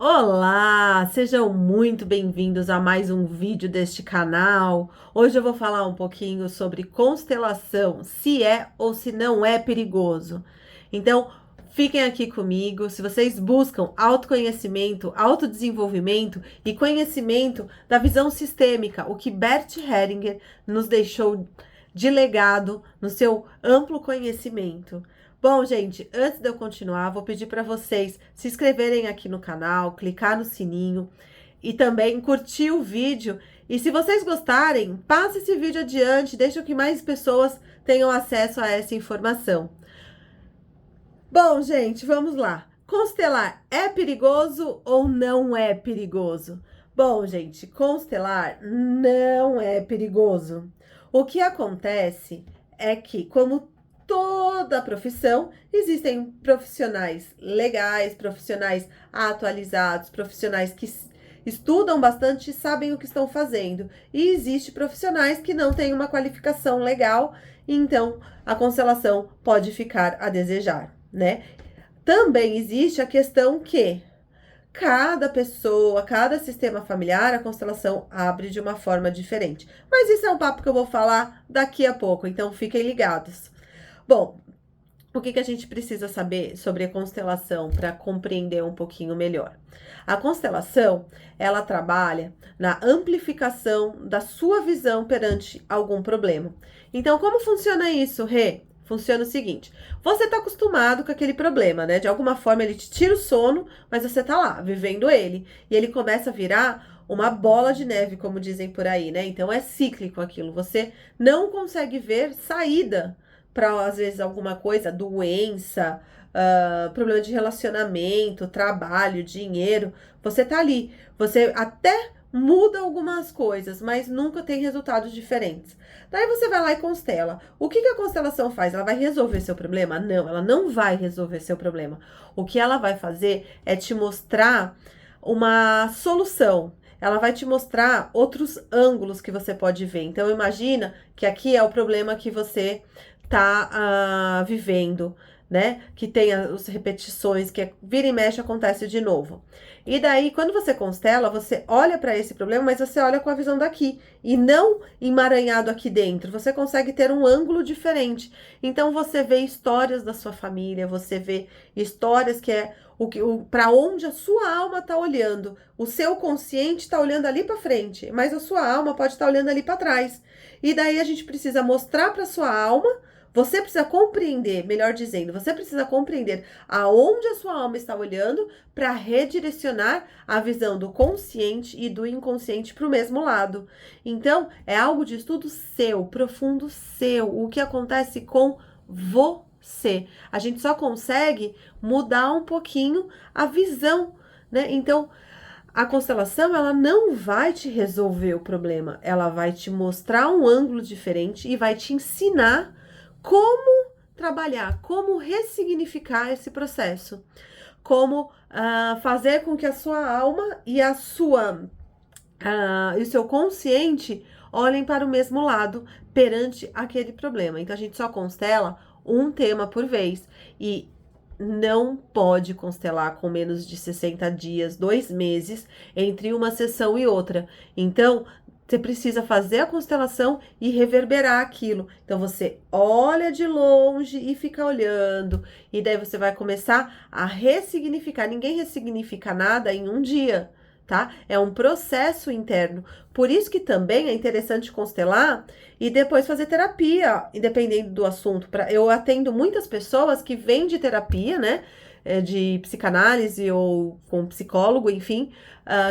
Olá, sejam muito bem-vindos a mais um vídeo deste canal. Hoje eu vou falar um pouquinho sobre constelação, se é ou se não é perigoso. Então, fiquem aqui comigo. Se vocês buscam autoconhecimento, autodesenvolvimento e conhecimento da visão sistêmica, o que Bert Hellinger nos deixou de legado no seu amplo conhecimento. Bom, gente, antes de eu continuar, vou pedir para vocês se inscreverem aqui no canal, clicar no sininho e também curtir o vídeo. E se vocês gostarem, passe esse vídeo adiante, deixe que mais pessoas tenham acesso a essa informação. Bom, gente, vamos lá. Constelar é perigoso ou não é perigoso? Bom, gente, constelar não é perigoso. O que acontece é que, como toda profissão, existem profissionais legais, profissionais atualizados, profissionais que estudam bastante e sabem o que estão fazendo. E existem profissionais que não têm uma qualificação legal, então a constelação pode ficar a desejar, né? Também existe a questão que cada pessoa, cada sistema familiar, a constelação abre de uma forma diferente. Mas isso é um papo que eu vou falar daqui a pouco, então fiquem ligados. Bom, o que a gente precisa saber sobre a constelação para compreender um pouquinho melhor? A constelação, ela trabalha na amplificação da sua visão perante algum problema. Então, como funciona isso, Rê? Funciona o seguinte, você está acostumado com aquele problema, né? De alguma forma ele te tira o sono, mas você tá lá, vivendo ele. E ele começa a virar uma bola de neve, como dizem por aí, né? Então é cíclico aquilo. Você não consegue ver saída para, às vezes, alguma coisa, doença, problema de relacionamento, trabalho, dinheiro. Você tá ali. Você até muda algumas coisas, mas nunca tem resultados diferentes. Daí você vai lá e constela. O que a constelação faz? Ela vai resolver seu problema? Não, ela não vai resolver seu problema. O que ela vai fazer é te mostrar uma solução. Ela vai te mostrar outros ângulos que você pode ver. Então, imagina que aqui é o problema que você tá vivendo, né? Que tem as repetições, que vira e mexe acontece de novo. E daí, quando você constela, você olha para esse problema, mas você olha com a visão daqui e não emaranhado aqui dentro. Você consegue ter um ângulo diferente. Então, você vê histórias da sua família, você vê histórias que é para onde a sua alma está olhando. O seu consciente está olhando ali para frente, mas a sua alma pode estar olhando ali para trás. E daí a gente precisa mostrar para sua alma. Você precisa compreender, melhor dizendo, você precisa compreender aonde a sua alma está olhando para redirecionar a visão do consciente e do inconsciente para o mesmo lado. Então, é algo de estudo seu, profundo seu, o que acontece com você. A gente só consegue mudar um pouquinho a visão, né? Então, a constelação, ela não vai te resolver o problema, ela vai te mostrar um ângulo diferente e vai te ensinar como trabalhar, como ressignificar esse processo, como fazer com que a sua alma e e o seu consciente olhem para o mesmo lado perante aquele problema. Então a gente só constela um tema por vez e não pode constelar com menos de 60 dias, 2 meses entre uma sessão e outra. Então, você precisa fazer a constelação e reverberar aquilo. Então, você olha de longe e fica olhando. E daí você vai começar a ressignificar. Ninguém ressignifica nada em um dia, tá? É um processo interno. Por isso que também é interessante constelar e depois fazer terapia, independente do assunto. Eu atendo muitas pessoas que vêm de terapia, né? De psicanálise ou com psicólogo, enfim,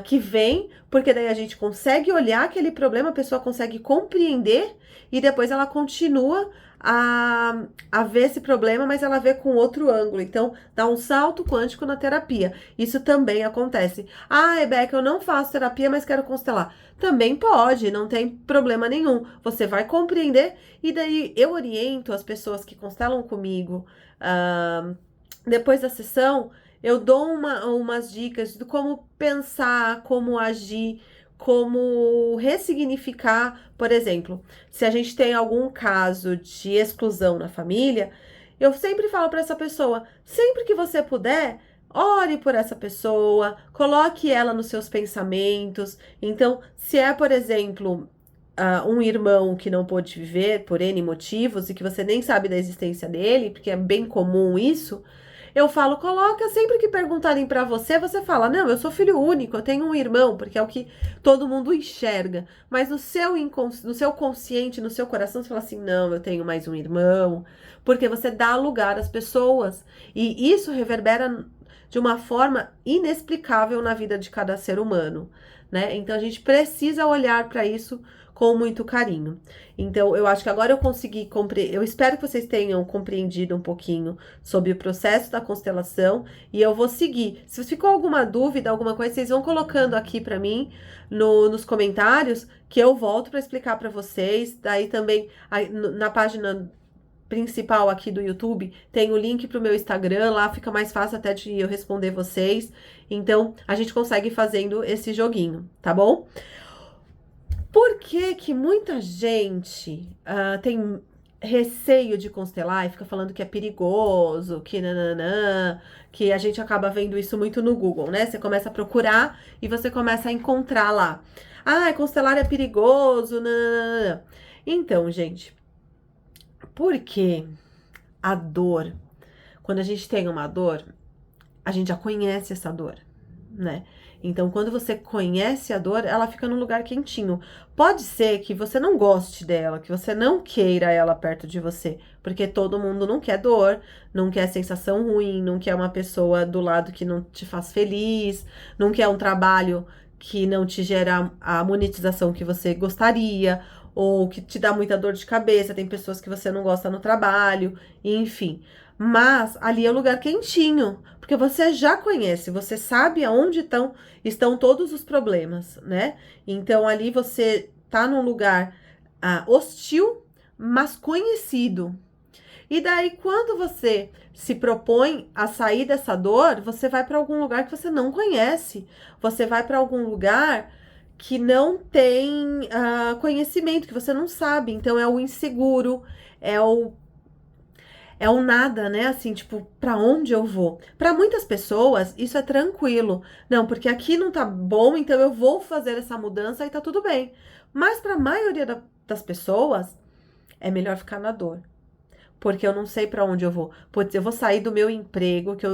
que vem, porque daí a gente consegue olhar aquele problema, a pessoa consegue compreender e depois ela continua a ver esse problema, mas ela vê com outro ângulo. Então, dá um salto quântico na terapia. Isso também acontece. Ah, Rebeca, eu não faço terapia, mas quero constelar. Também pode, não tem problema nenhum. Você vai compreender e daí eu oriento as pessoas que constelam comigo. Depois da sessão, eu dou umas dicas de como pensar, como agir, como ressignificar. Por exemplo, se a gente tem algum caso de exclusão na família, eu sempre falo para essa pessoa, sempre que você puder, ore por essa pessoa, coloque ela nos seus pensamentos. Então, se é, por exemplo, um irmão que não pôde viver por N motivos e que você nem sabe da existência dele, porque é bem comum isso, eu falo, coloca, sempre que perguntarem pra você, você fala, não, eu sou filho único, eu tenho um irmão, porque é o que todo mundo enxerga. Mas no seu consciente, no seu coração, você fala assim, não, eu tenho mais um irmão, porque você dá lugar às pessoas. E isso reverbera de uma forma inexplicável na vida de cada ser humano, né? Então a gente precisa olhar para isso com muito carinho. Então, eu acho que agora eu consegui compreender. Eu espero que vocês tenham compreendido um pouquinho sobre o processo da constelação e eu vou seguir. Se ficou alguma dúvida, alguma coisa, vocês vão colocando aqui para mim nos comentários que eu volto para explicar para vocês. Daí também na página principal aqui do YouTube tem o link para o meu Instagram, lá fica mais fácil até de eu responder vocês. Então, a gente consegue fazendo esse joguinho, tá bom? Por que que muita gente tem receio de constelar e fica falando que é perigoso, que nananã, que a gente acaba vendo isso muito no Google, né? Você começa a procurar e você começa a encontrar lá. Ah, constelar é perigoso, nananã. Então, gente, porque a dor, quando a gente tem uma dor, a gente já conhece essa dor, né? Então, quando você conhece a dor, ela fica num lugar quentinho. Pode ser que você não goste dela, que você não queira ela perto de você, porque todo mundo não quer dor, não quer sensação ruim, não quer uma pessoa do lado que não te faz feliz, não quer um trabalho que não te gera a monetização que você gostaria, ou que te dá muita dor de cabeça. Tem pessoas que você não gosta no trabalho, enfim. Mas ali é um lugar quentinho, porque você já conhece, você sabe aonde estão todos os problemas, né? Então ali você tá num lugar hostil, mas conhecido. E daí, quando você se propõe a sair dessa dor, você vai para algum lugar que você não conhece. Você vai para algum lugar que não tem conhecimento, que você não sabe. Então, é o inseguro, é o nada, né? Assim, tipo, para onde eu vou? Para muitas pessoas, isso é tranquilo. Não, porque aqui não tá bom, então eu vou fazer essa mudança e tá tudo bem. Mas para a maioria das pessoas, é melhor ficar na dor. Porque eu não sei para onde eu vou. Putz, eu vou sair do meu emprego, que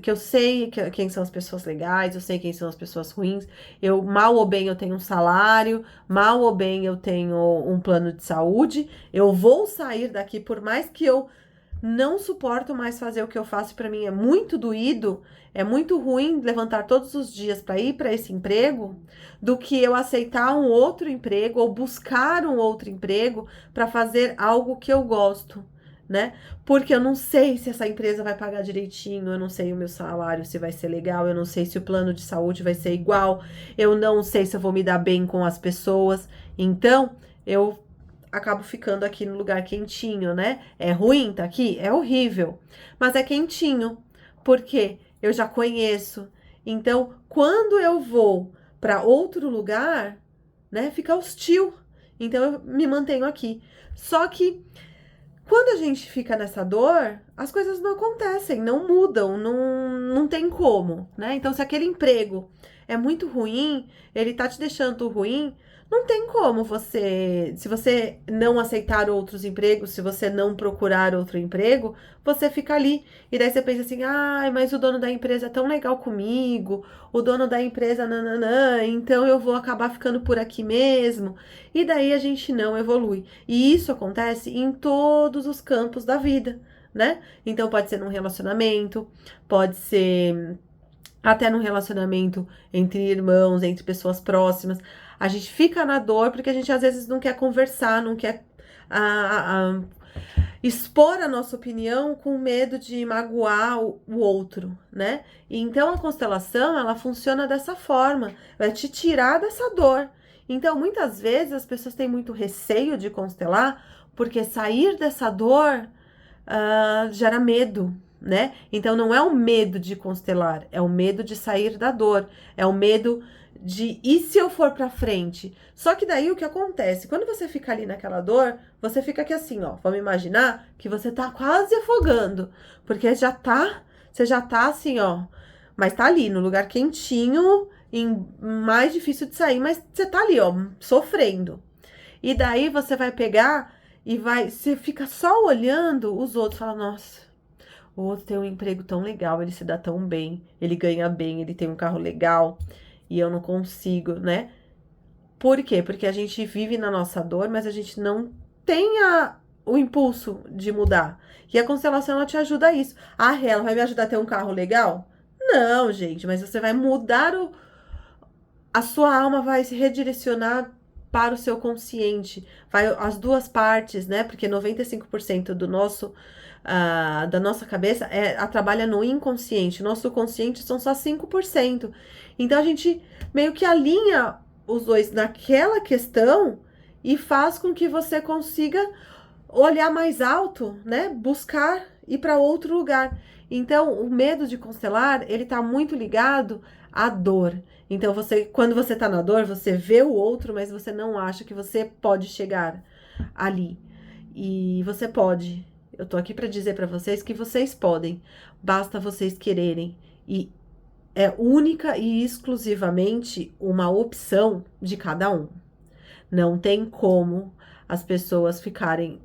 eu sei quem são as pessoas legais, eu sei quem são as pessoas ruins. Eu mal ou bem eu tenho um salário, mal ou bem eu tenho um plano de saúde. Eu vou sair daqui por mais que eu não suporto mais fazer o que eu faço, para mim é muito doído, é muito ruim levantar todos os dias para ir para esse emprego, do que eu aceitar um outro emprego ou buscar um outro emprego para fazer algo que eu gosto, né? Porque eu não sei se essa empresa vai pagar direitinho, eu não sei o meu salário se vai ser legal, eu não sei se o plano de saúde vai ser igual, eu não sei se eu vou me dar bem com as pessoas. Então, eu acabo ficando aqui no lugar quentinho, né? É ruim tá aqui? É horrível. Mas é quentinho, porque eu já conheço. Então, quando eu vou para outro lugar, né, fica hostil. Então, eu me mantenho aqui. Só que quando a gente fica nessa dor, as coisas não acontecem, não mudam, não tem como, né? Então, se aquele emprego é muito ruim, ele tá te deixando ruim, não tem como você, se você não aceitar outros empregos, se você não procurar outro emprego, você fica ali. E daí você pensa assim, ai, mas o dono da empresa é tão legal comigo, o dono da empresa, nananã, então eu vou acabar ficando por aqui mesmo. E daí a gente não evolui. E isso acontece em todos os campos da vida, né? Então pode ser num relacionamento, pode ser até num relacionamento entre irmãos, entre pessoas próximas. A gente fica na dor porque a gente às vezes não quer conversar, não quer expor a nossa opinião com medo de magoar o outro, né? E então a constelação, ela funciona dessa forma, vai te tirar dessa dor. Então, muitas vezes as pessoas têm muito receio de constelar, porque sair dessa dor gera medo, né? Então, não é o medo de constelar, é o medo de sair da dor, é o medo de e se eu for pra frente? Só que daí o que acontece? Quando você fica ali naquela dor, você fica aqui assim, ó. Vamos imaginar que você tá quase afogando, porque você já tá assim, ó, mas tá ali, no lugar quentinho, mais difícil de sair, mas você tá ali, ó, sofrendo. E daí você vai pegar e você fica só olhando os outros, fala, nossa, o outro tem um emprego tão legal, ele se dá tão bem, ele ganha bem, ele tem um carro legal, e eu não consigo, né? Por quê? Porque a gente vive na nossa dor, mas a gente não tem o impulso de mudar. E a constelação, ela te ajuda a isso. Ah, ela vai me ajudar a ter um carro legal? Não, gente, mas você vai mudar a sua alma vai se redirecionar para o seu consciente. Vai as duas partes, né? Porque 95% da nossa cabeça trabalha no inconsciente. Nosso consciente são só 5%. Então a gente meio que alinha os dois naquela questão e faz com que você consiga olhar mais alto, né? Buscar ir para outro lugar. Então, o medo de constelar, ele tá muito ligado à dor. Então, quando você tá na dor, você vê o outro, mas você não acha que você pode chegar ali. E você pode. Eu tô aqui para dizer para vocês que vocês podem. Basta vocês quererem. E é única e exclusivamente uma opção de cada um. Não tem como as pessoas ficarem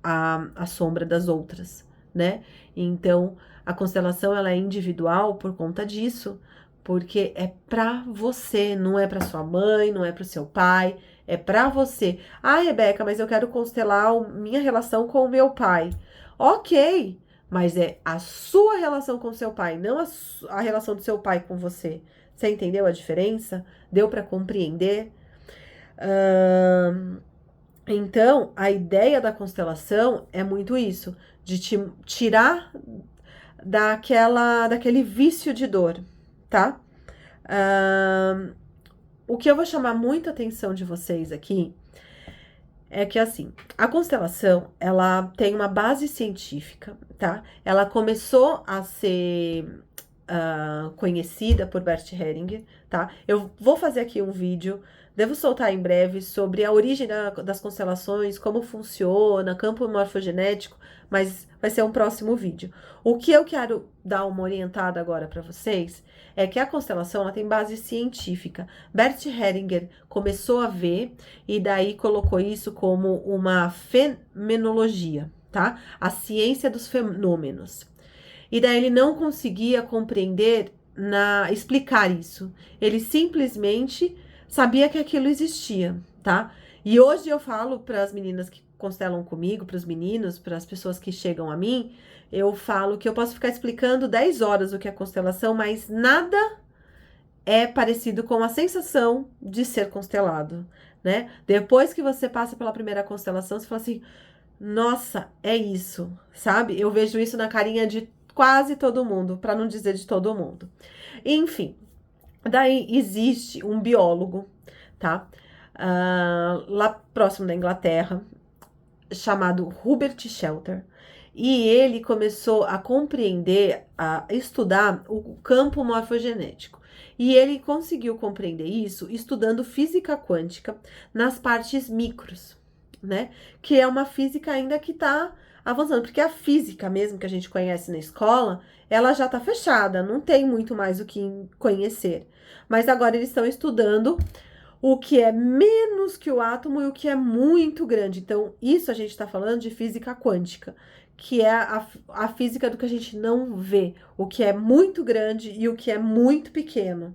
à sombra das outras, né? Então, a constelação ela é individual por conta disso, porque é pra você, não é pra sua mãe, não é pro seu pai, é pra você. Ah, Rebeca, mas eu quero constelar minha relação com o meu pai. Ok, mas é a sua relação com o seu pai, não a relação do seu pai com você. Você entendeu a diferença? Deu pra compreender? Então, a ideia da constelação é muito isso, de te tirar daquele vício de dor, tá? O que eu vou chamar muita atenção de vocês aqui é que, assim, a constelação, ela tem uma base científica, tá? Ela começou a ser conhecida por Bert Hellinger, tá? Eu vou fazer aqui um vídeo, devo soltar em breve, sobre a origem das constelações, como funciona, campo morfogenético, mas vai ser um próximo vídeo. O que eu quero dar uma orientada agora para vocês é que a constelação ela tem base científica. Bert Hellinger começou a ver e daí colocou isso como uma fenomenologia, tá? A ciência dos fenômenos. E daí ele não conseguia compreender, explicar isso. Ele simplesmente sabia que aquilo existia, tá? E hoje eu falo para as meninas que constelam comigo, para os meninos, para as pessoas que chegam a mim, eu falo que eu posso ficar explicando 10 horas o que é constelação, mas nada é parecido com a sensação de ser constelado, né? Depois que você passa pela primeira constelação, você fala assim, nossa, é isso, sabe? Eu vejo isso na carinha de quase todo mundo, para não dizer de todo mundo. Enfim, daí existe um biólogo, tá? Lá próximo da Inglaterra, chamado Hubert Shelter. E ele começou a compreender, a estudar o campo morfogenético. E ele conseguiu compreender isso estudando física quântica nas partes micros, né? Que é uma física ainda que está avançando, porque a física mesmo que a gente conhece na escola, ela já está fechada, não tem muito mais o que conhecer. Mas agora eles estão estudando o que é menos que o átomo e o que é muito grande. Então, isso a gente está falando de física quântica, que é a física do que a gente não vê, o que é muito grande e o que é muito pequeno.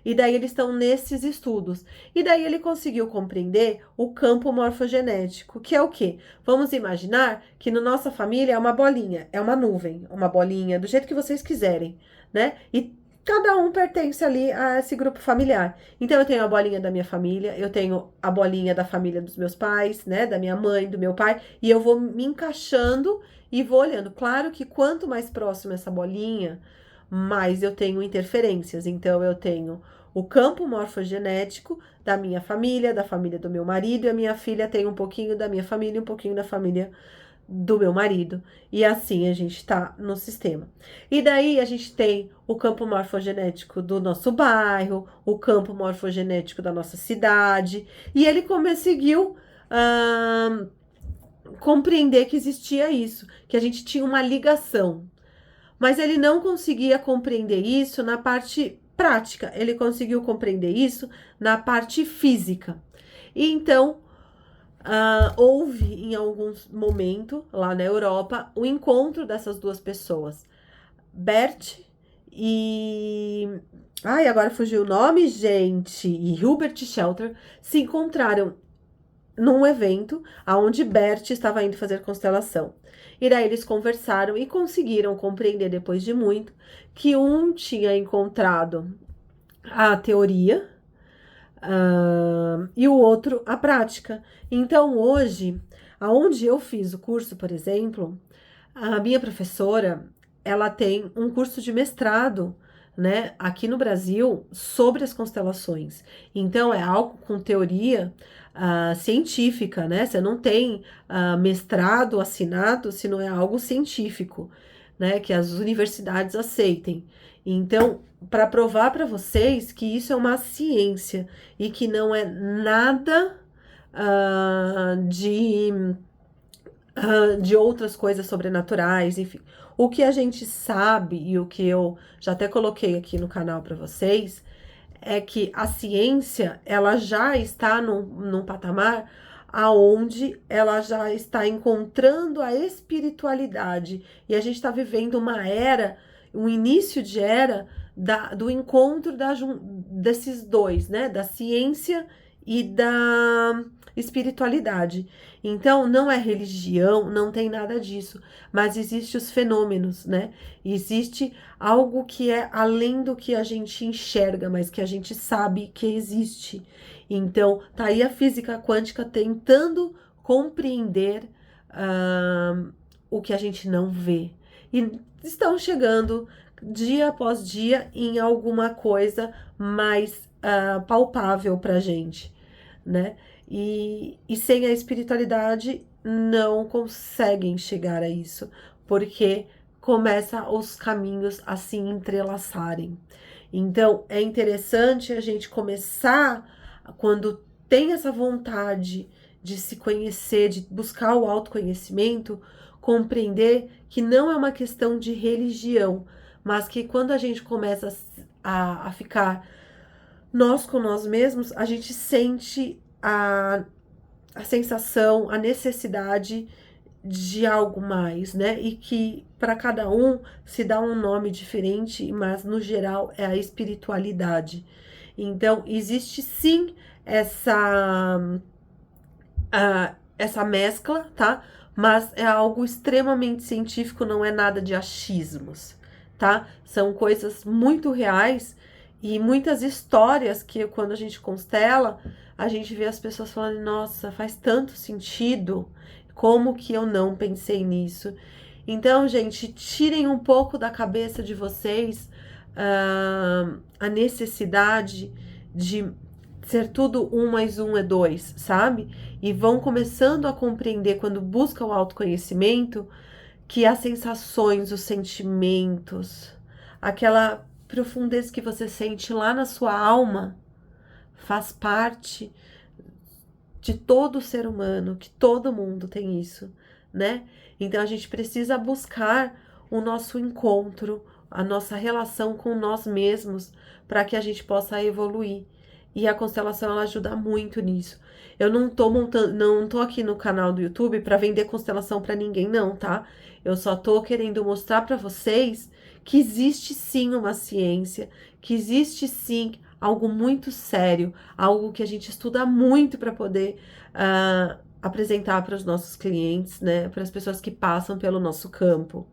E daí eles estão nesses estudos. E daí ele conseguiu compreender o campo morfogenético, que é o quê? Vamos imaginar que na nossa família é uma bolinha, é uma nuvem, uma bolinha, do jeito que vocês quiserem, né? E cada um pertence ali a esse grupo familiar. Então, eu tenho a bolinha da minha família, eu tenho a bolinha da família dos meus pais, né? Da minha mãe, do meu pai, e eu vou me encaixando e vou olhando. Claro que quanto mais próximo essa bolinha, mais eu tenho interferências. Então, eu tenho o campo morfogenético da minha família, da família do meu marido, e a minha filha tem um pouquinho da minha família e um pouquinho da família do meu marido. E assim a gente tá no sistema. E daí a gente tem o campo morfogenético do nosso bairro, o campo morfogenético da nossa cidade. E ele conseguiu compreender que existia isso, que a gente tinha uma ligação. Mas ele não conseguia compreender isso na parte prática, ele conseguiu compreender isso na parte física. E então, houve em algum momento lá na Europa o encontro dessas duas pessoas, Bert e. Ai, agora fugiu o nome, gente. E Hubert Shelter se encontraram num evento onde Bert estava indo fazer constelação. E daí eles conversaram e conseguiram compreender, depois de muito, que um tinha encontrado a teoria, e o outro a prática. Então, hoje, aonde eu fiz o curso, por exemplo, a minha professora, ela tem um curso de mestrado, né, aqui no Brasil, sobre as constelações. Então, é algo com teoria científica, né? Você não tem mestrado assinado se não é algo científico, né? Que as universidades aceitem. Então, para provar para vocês que isso é uma ciência e que não é nada de outras coisas sobrenaturais, enfim. O que a gente sabe e o que eu já até coloquei aqui no canal para vocês é que a ciência ela já está num patamar aonde ela já está encontrando a espiritualidade e a gente está vivendo uma era, um início de era do encontro desses dois, né? Da ciência e da espiritualidade. Então, não é religião, não tem nada disso, mas existe os fenômenos, né? Existe algo que é além do que a gente enxerga, mas que a gente sabe que existe. Então, tá aí a física quântica tentando compreender o que a gente não vê. E estão chegando dia após dia em alguma coisa mais palpável pra gente, né? E sem a espiritualidade não conseguem chegar a isso, porque começa os caminhos a se entrelaçarem. Então, é interessante a gente começar, quando tem essa vontade de se conhecer, de buscar o autoconhecimento, compreender que não é uma questão de religião, mas que quando a gente começa a ficar nós com nós mesmos, a gente sente a sensação, a necessidade de algo mais, né? E que para cada um se dá um nome diferente, mas no geral é a espiritualidade. Então, existe sim essa mescla, tá? Mas é algo extremamente científico, não é nada de achismos, tá? São coisas muito reais e muitas histórias que quando a gente constela, a gente vê as pessoas falando, nossa, faz tanto sentido, como que eu não pensei nisso? Então, gente, tirem um pouco da cabeça de vocês a necessidade de ser tudo 1 mais 1 é 2, sabe? E vão começando a compreender, quando buscam o autoconhecimento, que as sensações, os sentimentos, aquela profundeza que você sente lá na sua alma, faz parte de todo ser humano, que todo mundo tem isso, né? Então a gente precisa buscar o nosso encontro, a nossa relação com nós mesmos, para que a gente possa evoluir. E a constelação ela ajuda muito nisso. Eu não tô montando, não tô aqui no canal do YouTube para vender constelação para ninguém, não, tá? Eu só tô querendo mostrar para vocês que existe sim uma ciência, que existe sim algo muito sério, algo que a gente estuda muito para poder apresentar para os nossos clientes, né? Para as pessoas que passam pelo nosso campo.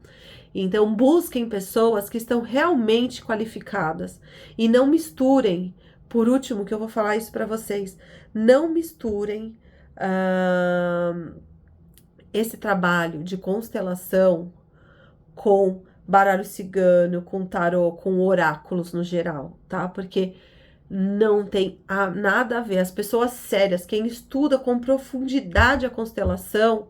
Então, busquem pessoas que estão realmente qualificadas e não misturem. Por último, que eu vou falar isso para vocês, não misturem esse trabalho de constelação com baralho cigano, com tarô, com oráculos no geral, tá? Porque não tem nada a ver. As pessoas sérias, quem estuda com profundidade a constelação,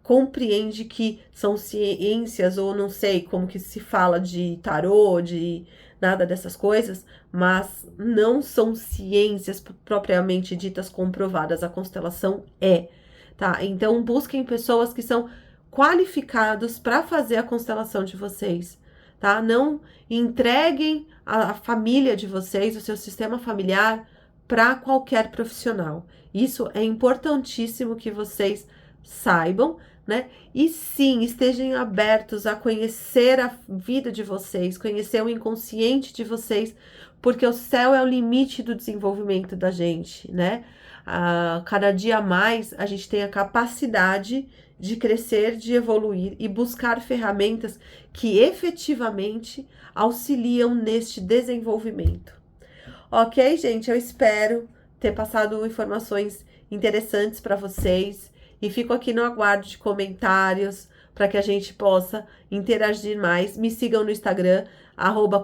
compreende que são ciências, ou não sei como que se fala de tarô, de nada dessas coisas, mas não são ciências propriamente ditas comprovadas. A constelação é, tá? Então busquem pessoas que são qualificados para fazer a constelação de vocês, tá? Não entreguem a família de vocês, o seu sistema familiar, para qualquer profissional. Isso é importantíssimo que vocês saibam, né? E sim, estejam abertos a conhecer a vida de vocês, conhecer o inconsciente de vocês, porque o céu é o limite do desenvolvimento da gente, né? Cada dia mais a gente tem a capacidade de crescer, de evoluir e buscar ferramentas que efetivamente auxiliam neste desenvolvimento. Ok, gente? Eu espero ter passado informações interessantes para vocês e fico aqui no aguardo de comentários para que a gente possa interagir mais. Me sigam no Instagram,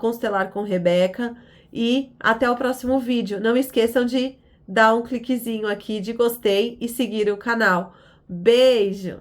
@constelarcomrebeca, e até o próximo vídeo. Não esqueçam de dar um cliquezinho aqui de gostei e seguir o canal. Beijo!